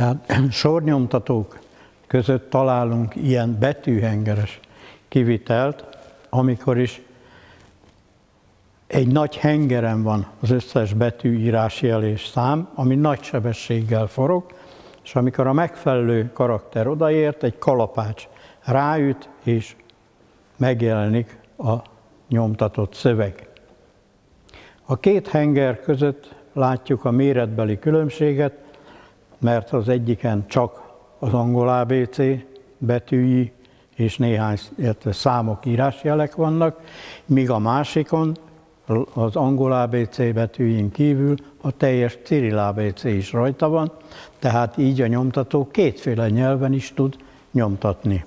Tehát sornyomtatók között találunk ilyen betűhengeres kivitelt, amikor is egy nagy hengeren van az összes betű, írásjel és szám, ami nagy sebességgel forog, és amikor a megfelelő karakter odaért, egy kalapács ráüt, és megjelenik a nyomtatott szöveg. A két henger között látjuk a méretbeli különbséget, mert az egyiken csak az angol ABC betűi és néhány számok, írásjelek vannak, míg a másikon az angol ABC betűjén kívül a teljes Cirill ABC is rajta van, tehát így a nyomtató kétféle nyelven is tud nyomtatni.